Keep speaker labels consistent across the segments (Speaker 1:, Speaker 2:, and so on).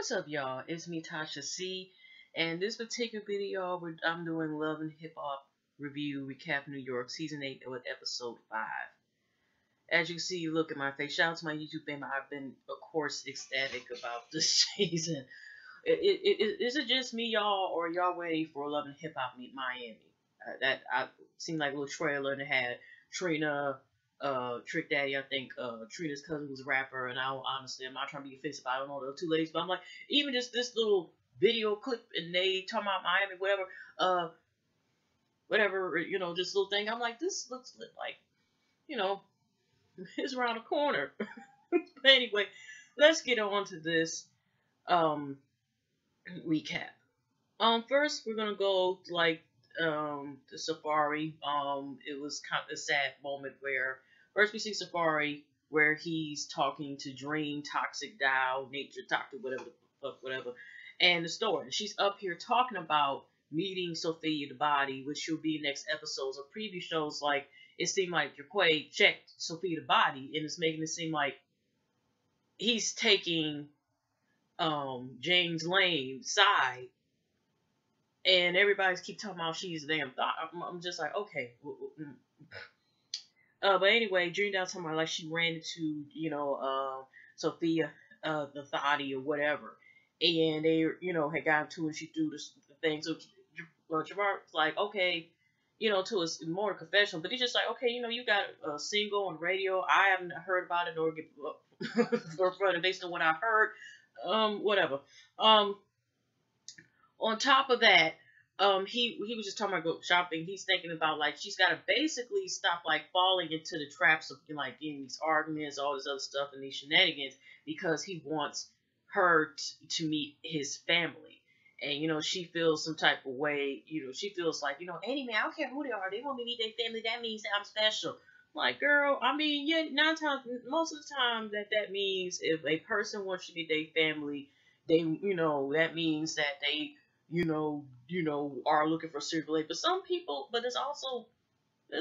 Speaker 1: What's up, y'all? It's me, Tasha C. And this particular video, I'm doing Love and Hip Hop Review Recap New York Season 8 with Episode 5. As you see, look at my face. Shout out to my YouTube family. I've been, of course, ecstatic about this season. Is it just me, y'all, or y'all ready for Love and Hip Hop Meet Miami? That seemed like a little trailer that had Trina, Trick Daddy. I think Trina's cousin was a rapper, and honestly, I'm not trying to be offensive. I don't know the two ladies, but I'm like, even just this little video clip, and they talking about Miami, whatever, this little thing. I'm like, this looks like, you know, it's around the corner. But anyway, let's get on to this recap. First we're gonna go to Safaree. It was kind of a sad moment where first we see Safaree where he's talking to Dream, Toxic Dow, Nature, Toxic, whatever, and the store. And she's up here talking about meeting Sophia the Body, which will be next episodes of previous shows. Like it seemed like Jaquay checked Sophia the Body, and it's making it seem like he's taking James Lane's side. And everybody's keep talking about she's a damn thought. I'm just like, okay. But anyway, Dream Down talking about like she ran into, Sophia, the thotty or whatever. And they, had gotten to and she threw the thing. So Javar's like, okay, to us more confessional. But he's just like, okay, you got a single on radio. I haven't heard about it or get or based on what I heard. Whatever. On top of that, he was just talking about go shopping. He's thinking about like she's got to basically stop like falling into the traps of like getting these arguments, all this other stuff, and these shenanigans because he wants her to meet his family. And she feels some type of way. She feels like any man, I don't care who they are, they want me to meet their family. That means that I'm special. Like, girl, I mean, yeah, most of the time that means if a person wants you to meet their family, they, that means that they are looking for serious relationship. But there's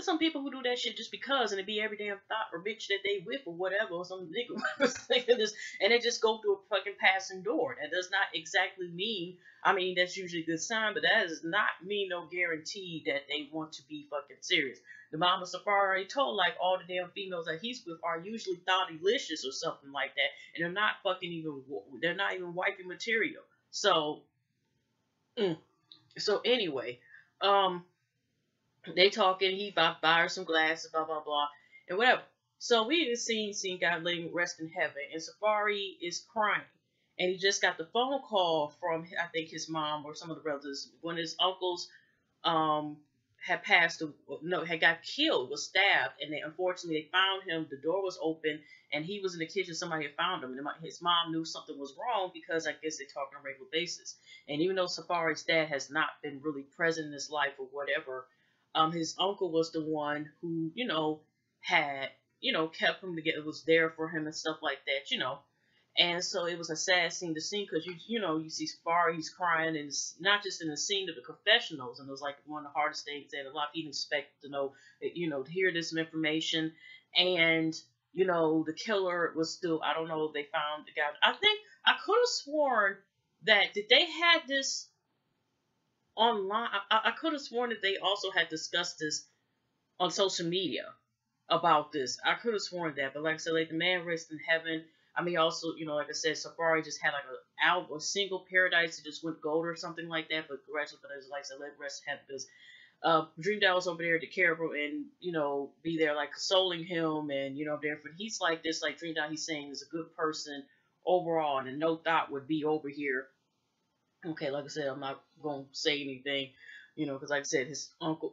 Speaker 1: some people who do that shit just because, and it be every damn thought or bitch that they with or whatever, or some nigga and they just go through a fucking passing door. That does not exactly mean, I mean, that's usually a good sign, but that does not mean no guarantee that they want to be fucking serious. The Mama Safaree told like all the damn females that he's with are usually thought-delicious or something like that, and they're not even wifey material. So anyway, they talking, he buy her some glasses, blah blah blah, and whatever. So we just seen God letting rest in heaven, and Safaree is crying, and he just got the phone call from I think his mom or some of the relatives when his uncles had got killed, was stabbed, and unfortunately they found him. The door was open, and he was in the kitchen. Somebody had found him, and his mom knew something was wrong because I guess they talk on a regular basis. And even though Safaree's dad has not been really present in his life or whatever, his uncle was the one who had kept him together, was there for him and stuff like that, And so it was a sad scene to see because you see Safaree, he's crying, and it's not just in the scene of the confessionals, and it was like one of the hardest things that a lot of people expect to know, to hear this information, and the killer was still, I don't know if they found the guy. I think I could have sworn that they had this online. I could have sworn that they also had discussed this on social media about this. I could have sworn that, but like I said, like the man rests in heaven. I mean, also, like I said, Safaree just had like an album, a single Paradise that just went gold or something like that. But congratulations, like I said, let rest have because Dream Doll was over there to care for and be there like consoling him and there for he's like this, like Dream Doll, he's saying is a good person overall, and no thought would be over here. Okay, like I said, I'm not gonna say anything, because like I said, his uncle,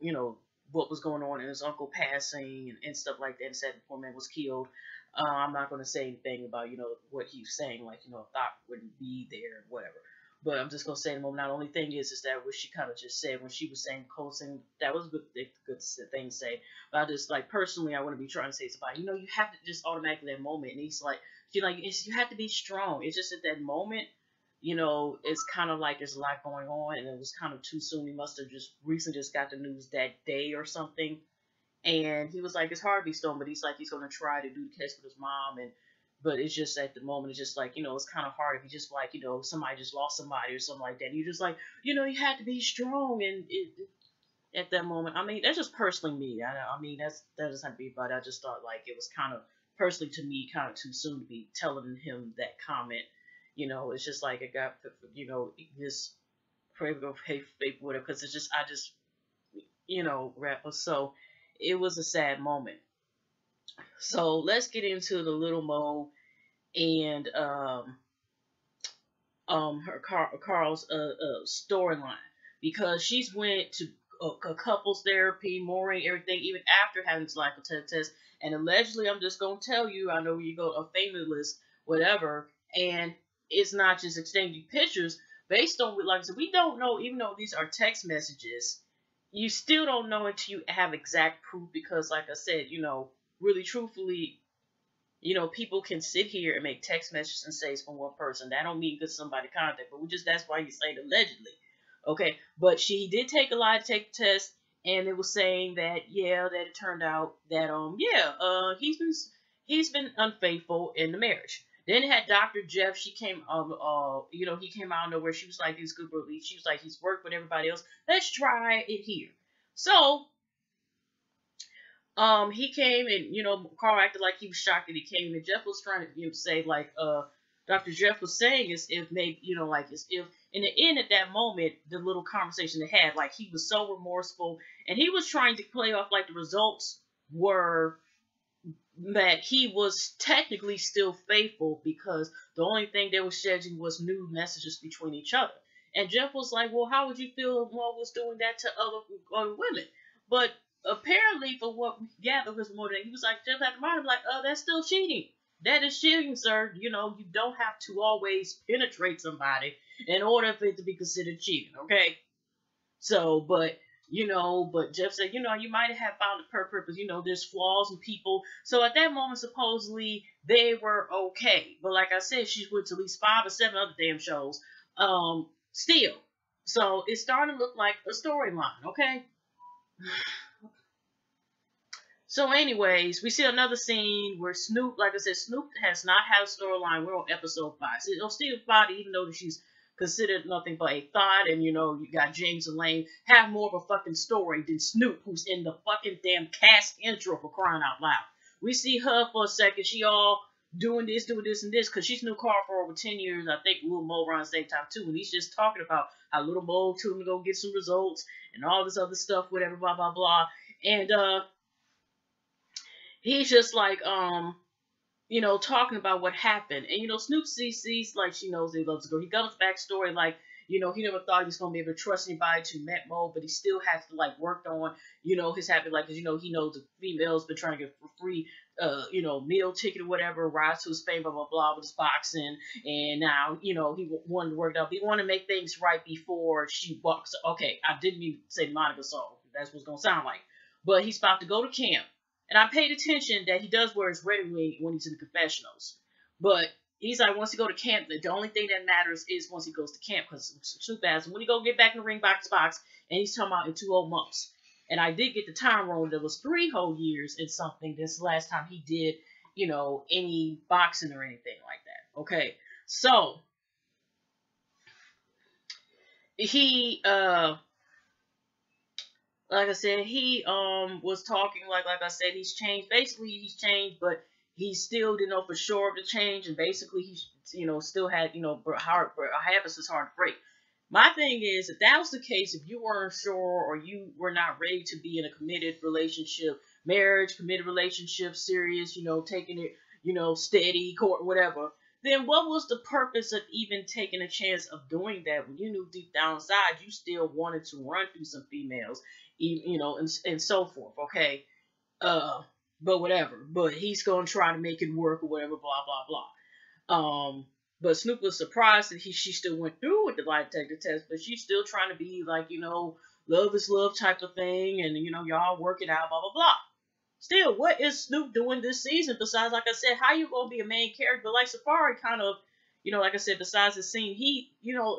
Speaker 1: what was going on, and his uncle passing and stuff like that, and said the poor man was killed. I'm not going to say anything about, what he was saying, like, thought wouldn't be there, whatever. But I'm just going to say the moment. Now, the only thing is that what she kind of just said when she was saying closing, that was a good thing to say. But I just, like, personally, I want to be trying to say somebody, you have to just automatically that moment. And he's like, you have to be strong. It's just at that moment, it's kind of like there's a lot going on, and it was kind of too soon. He must have just recently just got the news that day or something. And he was like, it's hard to be stoned, but he's like, he's going to try to do the case with his mom and But it's just at the moment, it's just like, it's kind of hard if you just like, somebody just lost somebody or something like that. And you're just like, you had to be strong. And at that moment, I mean, that's just personally me. I mean, that doesn't have to be about it. I just thought like it was kind of personally to me kind of too soon to be telling him that comment. It's just like it got, this forever pay whatever, because it's just, I just, rapper. So it was a sad moment. So let's get into the Little Mo and Carl's storyline, because she's went to a couples therapy, mooring everything, even after having this lack of test. And allegedly, I'm just gonna tell you, I know you go a famous list, whatever, and it's not just exchanging pictures based on, like I said, we don't know, even though these are text messages, you still don't know until you have exact proof, because like I said, really truthfully, people can sit here and make text messages and say it's from one person. That don't mean get somebody contact, but that's why you say allegedly. Okay, but she did take a lie to take the test, and it was saying that that it turned out that he's been unfaithful in the marriage. Then it had Dr. Jeff. She came he came out of nowhere. She was like, he's good, she was like, he's worked with everybody else. Let's try it here. So he came, and Carl acted like he was shocked that he came, and Jeff was trying to say like Dr. Jeff was saying is if maybe like as if in the end at that moment the little conversation they had, like he was so remorseful, and he was trying to play off like the results were that he was technically still faithful, because the only thing they were scheduling was new messages between each other. And Jeff was like, well, how would you feel if one was doing that to other women? But apparently, for what we gather was more than he was like, Jeff had to mind him like, that's still cheating. That is cheating, sir. You don't have to always penetrate somebody in order for it to be considered cheating, okay? So, but Jeff said, you might have found a purpose, there's flaws in people. So at that moment, supposedly, they were okay. But like I said, she went to at least 5 or 7 other damn shows. Still. So it's starting to look like a storyline, okay? So anyways, we see another scene where Snoop, like I said, Snoop has not had a storyline. We're on episode 5. So still 5, even though she's considered nothing but a thought, and you got James and Lane have more of a fucking story than Snoop, who's in the fucking damn cast intro, for crying out loud. We see her for a second, she all doing this, and this, because she's knew Carl for over 10 years. I think Little Mo around the same time too, and he's just talking about how Little Mo told him to go get some results and all this other stuff, whatever, blah blah blah. And he's just like talking about what happened. And Snoop sees like she knows he loves the girl. He got his backstory, like he never thought he was gonna be able to trust anybody to met Mo, but he still has to like work on his habit, like, cause he knows the female's been trying to get free meal ticket or whatever, rise to his fame, blah blah blah, with his boxing. And now he wanted to work out, he wanted to make things right before she walks. Okay, I didn't mean to say Monica, so that's what it's gonna sound like. But he's about to go to camp. And I paid attention that he does wear his wedding ring when he's in the confessionals. But he's like, once he go to camp, the only thing that matters is once he goes to camp. Because Snoop asked him, when he go get back in the ring box, and he's talking about in 2 whole months. And I did get the time wrong. There was 3 whole years and something this last time he did, any boxing or anything like that. Okay. So, he, like I said, he was talking like I said, he's changed. Basically, he's changed, but he still didn't know for sure of the change, and basically he's still had habits is hard to break. My thing is, if that was the case, if you weren't sure or you were not ready to be in a committed relationship, committed relationship, serious, taking it, steady, court, whatever, then what was the purpose of even taking a chance of doing that when you knew deep down inside you still wanted to run through some females? And so forth, okay? But whatever. But he's gonna try to make it work or whatever, blah, blah, blah. But Snoop was surprised that she still went through with the lie detector test, but she's still trying to be like, love is love type of thing, and, y'all work it out, blah, blah, blah. Still, what is Snoop doing this season besides, like I said, how you gonna be a main character? But like Safaree kind of, like I said, besides the scene, he,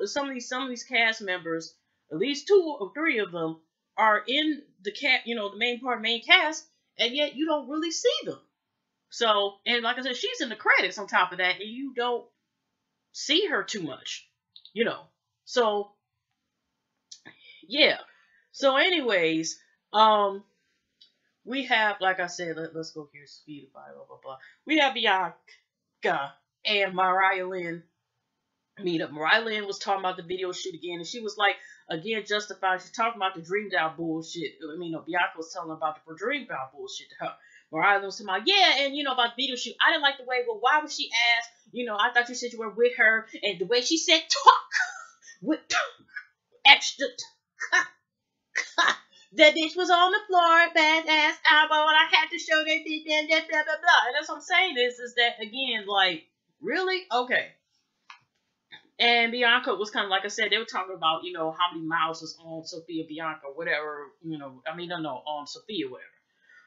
Speaker 1: some of these cast members, at least 2 or 3 of them, are in the the main cast, and yet you don't really see them. So, and like I said, she's in the credits on top of that, and you don't see her too much, you know. So, yeah. So, anyways, we have, like I said, let's go here, Speedify, blah, blah, blah. We have Bianca and Mariah Lynn meet up. Mariah Lynn was talking about the video shoot again, and she was like, again, justified. She's talking about the Dream Down bullshit. I mean, no, Bianca was telling her about the Dream Down bullshit to her. Mariah Lynn was talking about, yeah, and about the video shoot. I didn't like the way, well, why would she ask? I thought you said you were with her, and the way she said talk with extra. That bitch was on the floor, bad ass elbow, and I had to show that bitch, blah, blah, blah, blah. And that's what I'm saying is that, again, like, really? Okay. And Bianca was kind of, like I said, they were talking about, how many miles was on Sophia Bianca, whatever, on Sophia, whatever.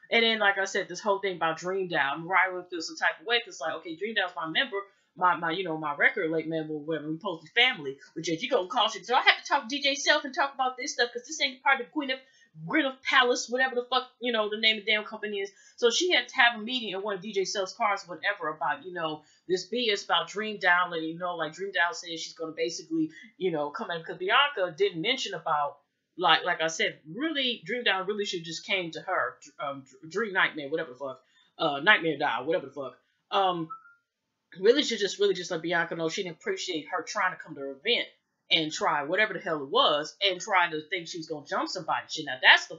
Speaker 1: And then, like I said, this whole thing about Dream Down, Mariah would feel some type of way, because, like, okay, Dream Down's my member, my record late member, whatever, we supposed to be family, which is, you gonna call shit. So I have to talk to DJ Self and talk about this stuff, because this ain't part of Gwyneth Palace, whatever the fuck, the name of the damn company is. So she had to have a meeting in one of DJ Self's cars, whatever, about, this BS about Dream Down, letting like Dream Down says she's going to basically, come in, because Bianca didn't mention about, like I said, really, Dream Down really should just came to her, Dream Nightmare, whatever the fuck, Nightmare Doll, whatever the fuck, really should just let Bianca know she didn't appreciate her trying to come to her event and try whatever the hell it was, and try to think she was gonna jump somebody. Shit, now that's the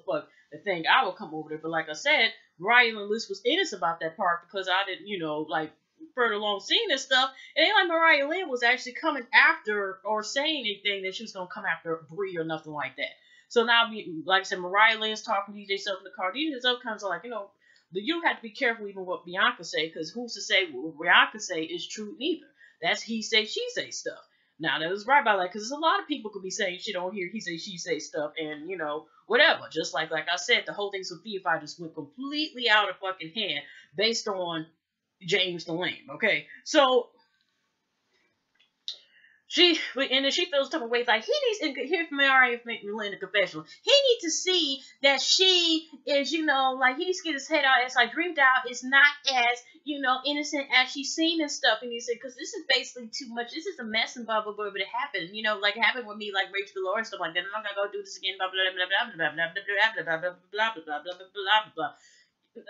Speaker 1: thing I would come over there. But like I said, Mariah Lynn was innocent about that part, because I didn't, like, further along seeing this stuff, it ain't like Mariah Lynn was actually coming after or saying anything that she was gonna come after Brie or nothing like that. So now, like I said, Mariah Lynn's talking to DJ Self in the car. DJ Self comes like, you have to be careful even what Bianca say, because who's to say what Bianca say is true neither. That's he say, she say stuff. Now, that was right about that, because there's a lot of people could be saying shit on here, he say, she say stuff, and, whatever. Just like I said, the whole thing with Sophia just went completely out of fucking hand based on James the Lame, okay? So, she feels type of way, like, he needs, and here from Mariah Lynn, the confessional, he needs to see that she is, like, he needs to get his head out. It's like, Dream Doll is not as, innocent as she's seen and stuff. And he said, because this is basically too much. This is a mess and blah, blah, blah, but it happened. Like, it happened with me, like, Rachel Galore and stuff like that. I'm not going to go do this again, blah, blah, blah, blah, blah, blah, blah, blah, blah, blah, blah, blah, blah, blah, blah, blah.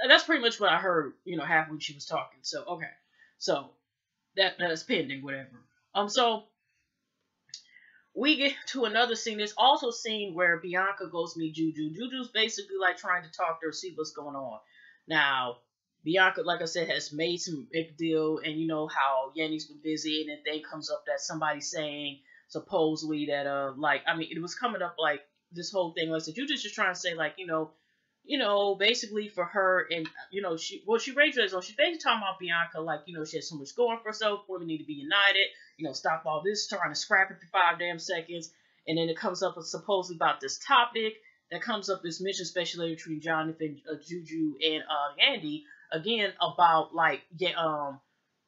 Speaker 1: That's pretty much what I heard, half when she was talking. So, okay. So, that's pending, whatever. So, we get to another scene. There's also a scene where Bianca goes to meet Juju. Juju's basically like trying to talk to her, see what's going on. Now, Bianca, like I said, has made some big deal, and how Yanni's been busy, and then thing comes up that somebody's saying supposedly that it was coming up like this whole thing. Like I said, Juju's just trying to say like basically for her, and she raised her, so she's basically talking about Bianca, like she has so much going for herself. Women need to be united. Stop all this trying to scrap it for 5 damn seconds. And then it comes up with supposedly about this topic that comes up, this mission special later between Jonathan, Juju, and Yandy, again about like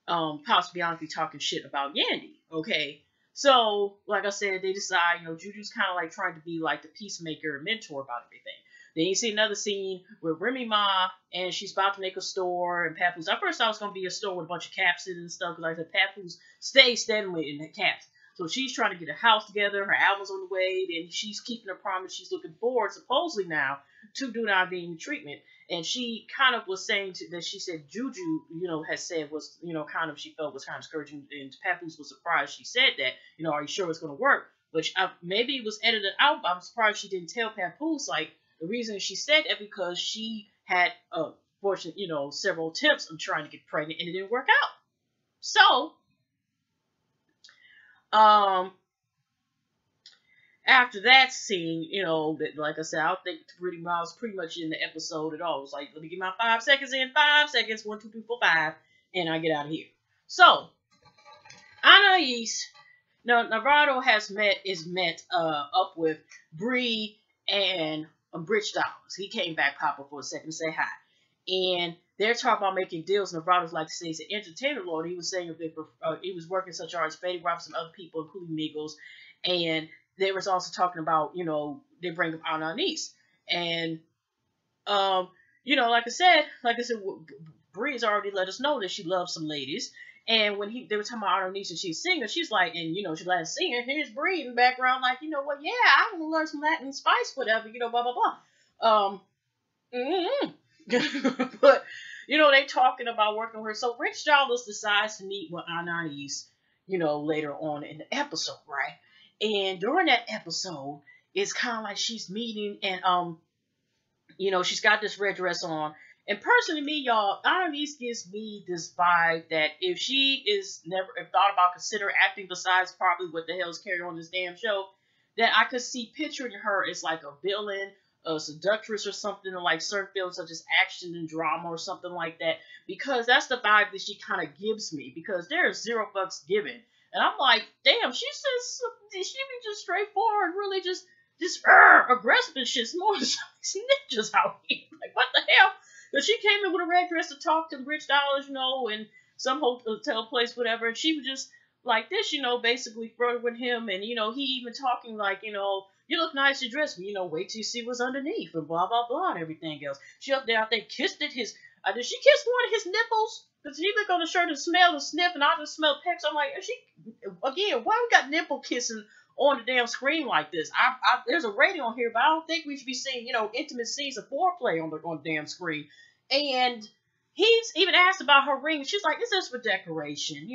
Speaker 1: possibly Bianca talking shit about Yandy. Okay, so like I said, they decide Juju's kind of like trying to be like the peacemaker and mentor about everything. Then you see another scene with Remy Ma, and she's about to make a store, and Papoose. At first, I was going to be a store with a bunch of caps in and stuff, because like I said, Papoose stays steadily in the caps. So she's trying to get a house together, her album's on the way, and she's keeping her promise. She's looking forward, supposedly now, to do not being treatment. And she kind of was saying that she said Juju, has said was, kind of, she felt was kind of discouraging, and Papoose was surprised she said that, are you sure it's going to work? But maybe it was edited out, but I'm surprised she didn't tell Papoose, like, the reason she said that because she had, several attempts of trying to get pregnant and it didn't work out. So, after that scene, that like I said, I don't think Remy Ma was pretty much in the episode at all. It was like, let me get my 5 seconds in, 5 seconds, 1, 2, 3, 4, 5, and I get out of here. So, Anais, Navarro is met up with Bree and Bridge Dollars. He came back Papa for a second to say hi. And they're talking about making deals. Navarro's like to say he's an entertainer lord. He was saying if he was working such hard as Fetty Wap and other people, including Migos. And they was also talking about, they bring up Anais. And, like I said, Bree's already let us know that she loves some ladies. And when they were talking about Artemisia, she's a singer, she's like, and she's like a singer. Here's Bree in the background, like, you know what? Yeah, I want to learn some Latin spice, whatever, blah blah blah. But they talking about working with her. So Rich Dollars decides to meet with Anais, later on in the episode, right? And during that episode, it's kind of like she's meeting, and she's got this red dress on. And personally, me, y'all, Anais gives me this vibe that if she is never thought about consider acting besides probably what the hell's carrying on this damn show, then I could see picturing her as like a villain, a seductress or something, like certain films such as action and drama or something like that, because that's the vibe that she kind of gives me, because there's zero fucks given. And I'm like, damn, she says she be just straightforward, really just aggressive and shit. It's more than some snitches out here. Like, what the hell? Because she came in with a red dress to talk to Rich Dollars, in some hotel place, whatever, and she was just like this, basically flirting with him, and, he even talking like, you look nice to dress, but, wait till you see what's underneath, and blah, blah, blah, and everything else. She up there, I think, kissed at his, did she kiss one of his nipples? Because he looked on the shirt and smelled and sniffed, and I just smelled pecs. I'm like, again, why we got nipple kissing on the damn screen like this? There's a rating on here, but I don't think we should be seeing, intimate scenes of foreplay on the damn screen. And he's even asked about her ring. She's like, it's just for decoration,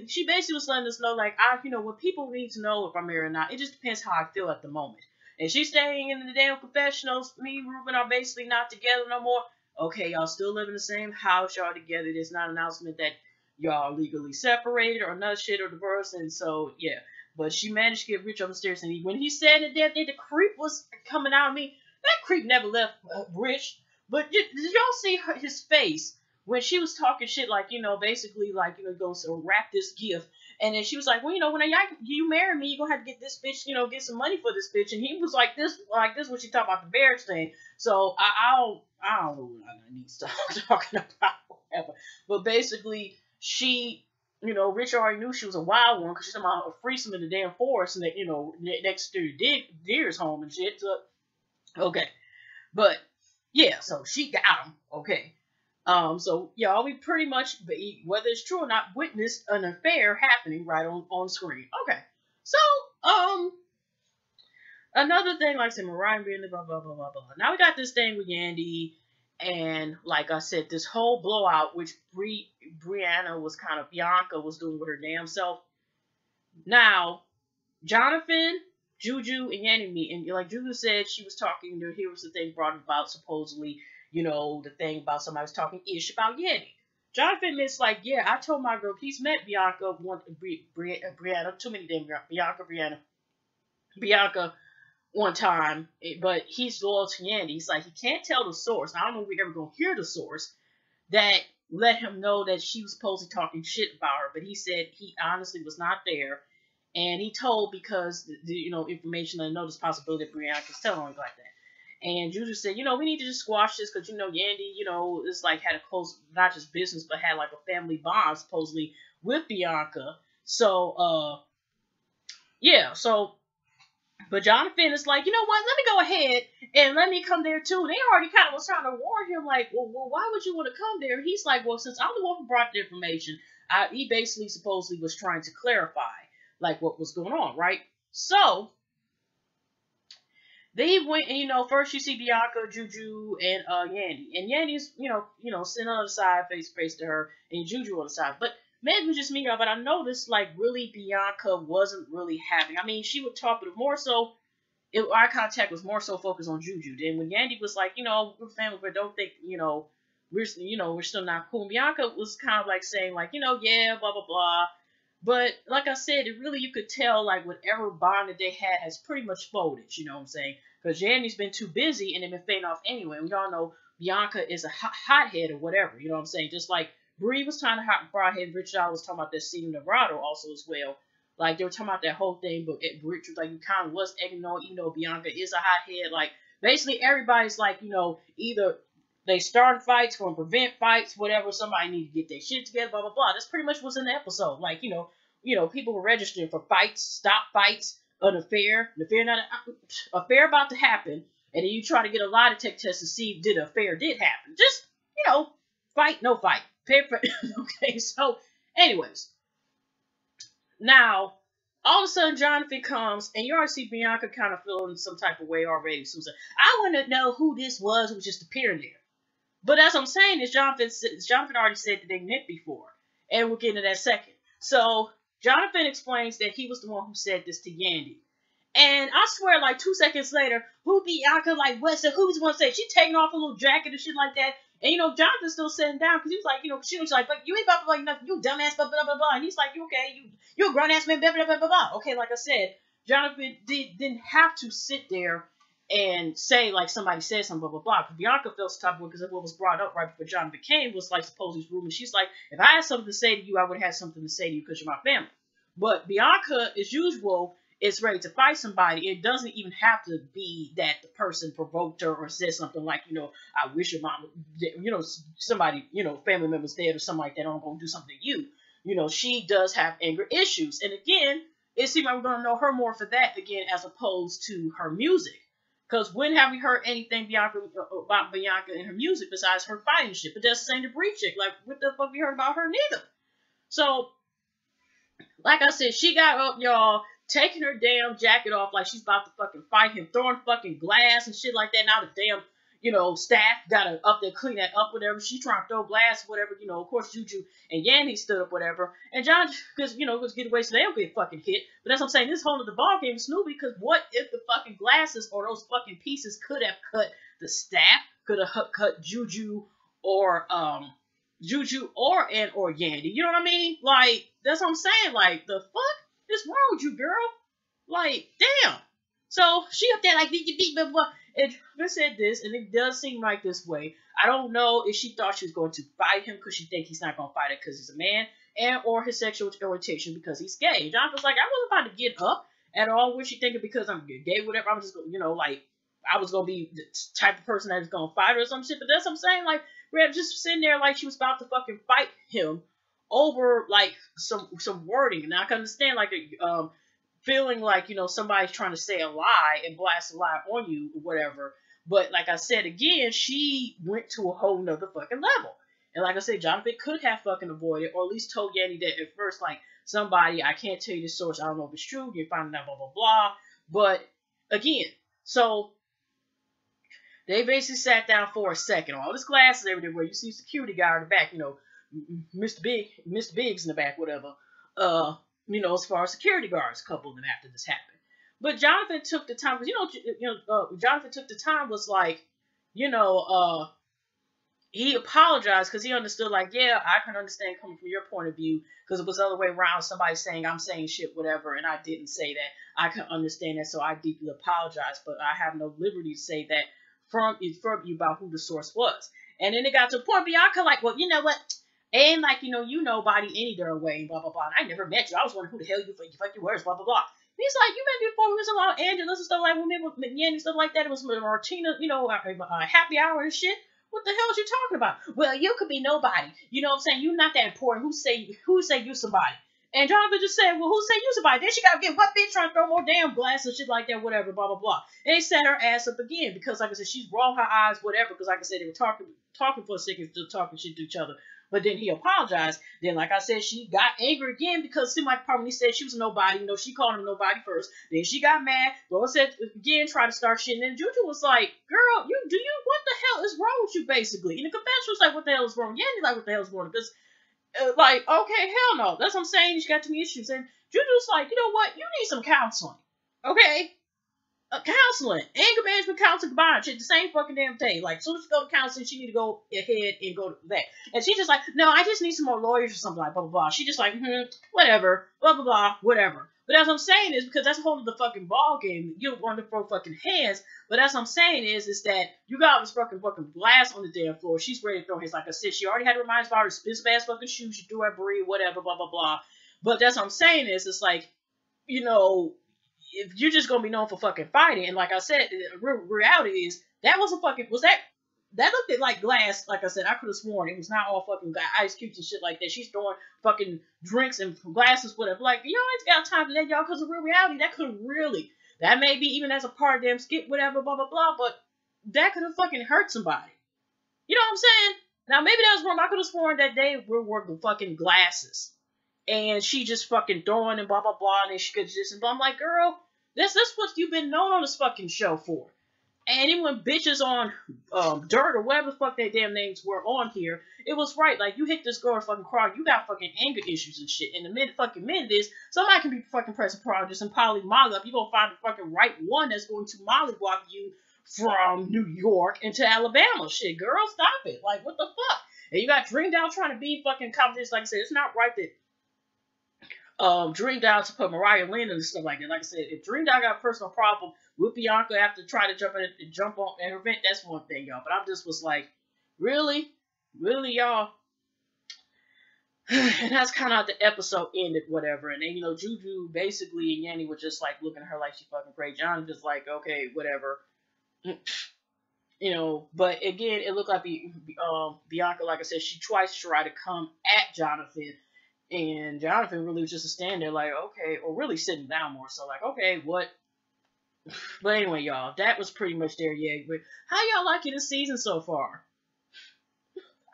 Speaker 1: she basically was letting us know, like, what people need to know if I'm married or not. It just depends how I feel at the moment. And she's staying in the damn confessionals. Me and Ruben are basically not together no more. Okay, y'all still live in the same house. Y'all together. There's not an announcement that y'all legally separated or none shit or divorced. And so, yeah. But she managed to get Rich upstairs. And when he said it, the creep was coming out of me. That creep never left Rich. But did y'all see his face when she was talking shit, like, basically, like, go wrap this gift. And then she was like, well, when you marry me, you're going to have to get this bitch, get some money for this bitch. And he was like this when she talked about the marriage thing. So I don't know what I need to stop talking about, whatever. But basically, she, Rich already knew she was a wild one because she's talking about a threesome in the damn forest and, next to deer's home and shit. So, okay. But, yeah, so she got him. Okay. So y'all, we pretty much, whether it's true or not, witnessed an affair happening right on screen. Okay. So, another thing, like I said, Mariah being blah, blah, blah, blah, blah. Now we got this thing with Yandy, and like I said, this whole blowout, which Bianca was doing with her damn self. Now, Jonathan, Juju, and Yandy meet, and like Juju said, she was talking, here was the thing brought about, supposedly, the thing about somebody was talking ish about Yandy. Jonathan admits, like, yeah, I told my girl, he's met Bianca, Brianna, too many damn Bianca one time, but he's loyal to Yandy. He's like, he can't tell the source. I don't know if we're ever going to hear the source that let him know that she was supposedly talking shit about her, but he said he honestly was not there. And he told because, information and notice possibility that Bianca's telling him like that. And Juju said, we need to just squash this because, Yandy, is like had a close, not just business, but had like a family bond supposedly with Bianca. So, yeah, so, but Jonathan is like, you know what, let me go ahead and let me come there too. They already kind of was trying to warn him, like, well, why would you want to come there? And he's like, well, since I'm the one who brought the information, he basically supposedly was trying to clarify, like, what was going on, right? So, they went, and, first you see Bianca, Juju, and Yandy. And Yandy's, sitting on the side, face to her, and Juju on the side. But maybe just me, but I noticed, like, really Bianca wasn't really having, she would talk, but more so, eye contact was more so focused on Juju. Then when Yandy was like, we're family, but don't think, we're still not cool. And Bianca was kind of like saying, like, yeah, blah, blah, blah. But, like I said, it really, you could tell, like, whatever bond that they had has pretty much folded, you know what I'm saying? Because Yandy's been too busy and they've been fading off anyway. And we all know Bianca is a hothead or whatever, you know what I'm saying? Just like Bree was trying to hot and fry head, Rich Doll was talking about that scene in Nevada also as well. Like, they were talking about that whole thing, but Rich was like, you kind of was egging on, even though Bianca is a hothead. Like, basically everybody's like, either they start fights, going to prevent fights, whatever. Somebody need to get their shit together, blah, blah, blah. That's pretty much what's in the episode. Like, people were registering for fights, stop fights, an affair about to happen, and then you try to get a lie detector test to see if the affair did happen. Just fight, no fight. Okay, so, anyways, now, all of a sudden, Jonathan comes, and you already see Bianca kind of feeling some type of way already. So, I want to know who this was who was just appearing there. But as I'm saying, is Jonathan already said that they met before, and we'll get into that second. So, Jonathan explains that he was the one who said this to Yandy. And I swear, like 2 seconds later, who Bianca, like, what? So who was the one to say? She taking off a little jacket and shit like that. And, Jonathan's still sitting down because he was like, she was like, but you ain't about to like nothing, you dumbass, blah, blah, blah, blah. And he's like, you okay, you a grown ass man, blah, blah, blah, blah, blah. Okay, like I said, Jonathan didn't have to sit there and say, like, somebody said something, blah, blah, blah. Because Bianca felt some type of way because what was brought up right before Jonathan came was, like, supposedly his room. And she's like, if I had something to say to you, I would have had something to say to you because you're my family. But Bianca, as usual, is ready to fight somebody. It doesn't even have to be that the person provoked her or said something like, I wish your mom, somebody, family member's dead or something like that. I'm going to do something to you. She does have anger issues. And again, it seems like we're going to know her more for that again, as opposed to her music. Because when have we heard anything about Bianca and her music besides her fighting shit? But that's the same to Bree Chick. Like, what the fuck we heard about her neither? So, like I said, she got up, y'all, taking her damn jacket off like she's about to fucking fight him, throwing fucking glass and shit like that. Now the damn, staff gotta up there clean that up, whatever. She trying to throw glass, whatever. Of course, Juju and Yandy stood up, whatever. And John, because, was getting away so they don't get fucking hit. But that's what I'm saying. This whole other ball game is Snoopy, because what if the fucking glasses or those fucking pieces could have cut the staff, could have cut Juju or Yandy? You know what I mean? Like, that's what I'm saying. Like, the fuck is wrong with you, girl? Like, damn. So she up there like, blah, blah. And I said this, and it does seem like this way. I don't know if she thought she was going to fight him because she think he's not going to fight it because he's a man, and or his sexual orientation because he's gay. John was like, I wasn't about to get up at all. Was she thinking because I'm gay, whatever? I was just, like, I was going to be the type of person that was going to fight her or some shit. But that's what I'm saying. Like, we're just sitting there like she was about to fucking fight him over, like, some wording. And I can understand, like, feeling like, somebody's trying to say a lie and blast a lie on you or whatever. But like I said, again, she went to a whole nother fucking level. And like I said, Jonathan could have fucking avoided, or at least told Yandy that at first, like, somebody, I can't tell you the source, I don't know if it's true, you're finding out, blah, blah, blah. But again, so they basically sat down for a second. All this glasses everywhere. You see security guy in the back, Mr. Biggs in the back, whatever. As far as security guards, a couple of them after this happened. But Jonathan took the time, because, Jonathan took the time, was like, he apologized because he understood, like, yeah, I can understand coming from your point of view, because it was the other way around, somebody saying I'm saying shit, whatever, and I didn't say that. I can understand that, so I deeply apologize, but I have no liberty to say that from you about who the source was. And then it got to the point, Bianca, like, well, you know what? And like, nobody any darn way, blah, blah, blah. And I never met you. I was wondering who the hell you think you were, blah, blah, blah. And he's like, you met me before. We was a lot of Angeles and stuff like that. We met Yandy and stuff like that. It was Martina, a happy hour and shit. What the hell is you talking about? Well, you could be nobody. You know what I'm saying? You're not that important. Who say you somebody? And Jonathan just said, well, who say you somebody? Then she got to get what bitch trying to throw more damn glass and shit like that, whatever, blah, blah, blah. And they set her ass up again because, like I said, she's rolled her eyes, whatever, because, like I said, they were talking for a second, still talking shit to each other. But then he apologized. Then, like I said, she got angry again because it seemed like probably he said she was a nobody. She called him nobody first. Then she got mad. Go and said again, try to start shit. And then Juju was like, girl, what the hell is wrong with you, basically? And the confession was like, what the hell is wrong? Yandy like, what the hell is wrong? Because, like, okay, hell no. That's what I'm saying. She got too many issues. And Juju's like, you know what? You need some counseling. Okay? Counseling, anger management, counseling combined, shit, the same fucking damn thing. Like, as soon as she go to counseling, she need to go ahead and go to that. And she just like, no, I just need some more lawyers or something like blah, blah, blah. She just like, whatever, blah, blah, blah, whatever. But that's what I'm saying is, because that's a whole other fucking ball game. You don't want to throw fucking hands. But that's what I'm saying is that you got this fucking glass on the damn floor. She's ready to throw hands. Like I said, she already had her minds about her expensive ass fucking shoes. She threw her brie, whatever, blah, blah, blah. But that's what I'm saying is, it's like, if you're just gonna be known for fucking fighting, and like I said, the reality is that looked like glass. Like I said, I could have sworn it was not all fucking ice cubes and shit like that. She's throwing fucking drinks and glasses, whatever. Like, you ain't got time for that, y'all, because of real reality, that may be even as a part of them skit, whatever, blah, blah, blah, but that could have fucking hurt somebody. You know what I'm saying? Now maybe that was wrong. I could have sworn that they were fucking glasses, and she just fucking throwing and blah blah blah, and then she could just. But I'm like, girl, that's what you've been known on this fucking show for. And even when bitches on Dirt or whatever the fuck their damn names were on here, it was right. Like, you hit this girl fucking car, you got fucking anger issues and shit. And the minute is, somebody can be fucking pressing charges and poly molly up. You gonna find the fucking right one that's going to mollywop you from New York into Alabama. Shit, girl, stop it. Like, what the fuck? And you got Dream Down trying to be fucking confident. Like I said, it's not right that Dream Down to put Mariah Lynn and stuff like that. Like I said, if Dream Down got a personal problem with Bianca after trying to jump on an event, that's one thing, y'all. But I just was like, really, y'all. And that's kind of how the episode ended, whatever. And then Juju basically and Yanni were just like looking at her like she fucking crazy. John just like, okay, whatever. But again, it looked like Bianca, like I said, she twice tried to come at Jonathan. And Jonathan really was just standing there like, okay, or really sitting down more so like, okay, what? But anyway, y'all, that was pretty much there, yeah. But how y'all liking this season so far?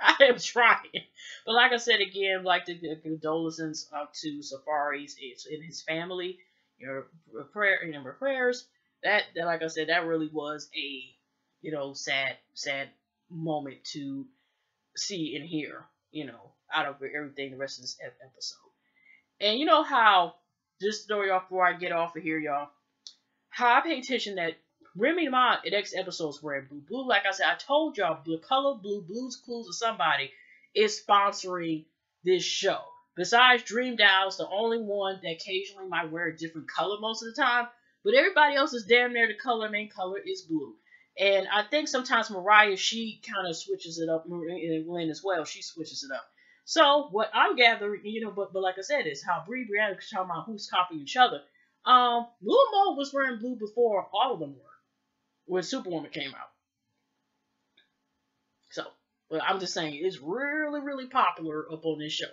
Speaker 1: I am trying. But like I said again, like the condolences to Safaree and his family. Your prayers. That like I said, that really was a sad moment to see and hear, out of everything the rest of this episode. And you know how, just story off before I get off of here, y'all, how I pay attention that Remy Ma in next episodes wearing blue. Blue, like I said, I told y'all, the color blue, Blue's Clues or somebody is sponsoring this show. Besides Dream Dolls, the only one that occasionally might wear a different color most of the time, but everybody else is damn near the main color is blue. And I think sometimes Mariah, she kind of switches it up, and Lynn as well, she switches it up. So what I'm gathering, but like I said, is how Brianna was talking about who's copying each other. Lil Mo was wearing blue before all of them were, when Superwoman came out. So, but I'm just saying, it's really, really popular up on this show.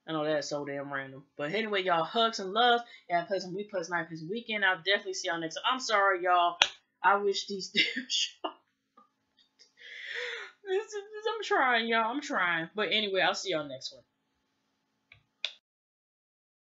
Speaker 1: I know that's so damn random. But anyway, y'all, hugs and love. Yeah, pleasant week, pleasant night, pleasant weekend. I'll definitely see y'all next time. I'm sorry, y'all. I wish these damn shows. I'm trying, y'all. I'm trying. But anyway, I'll see y'all next one.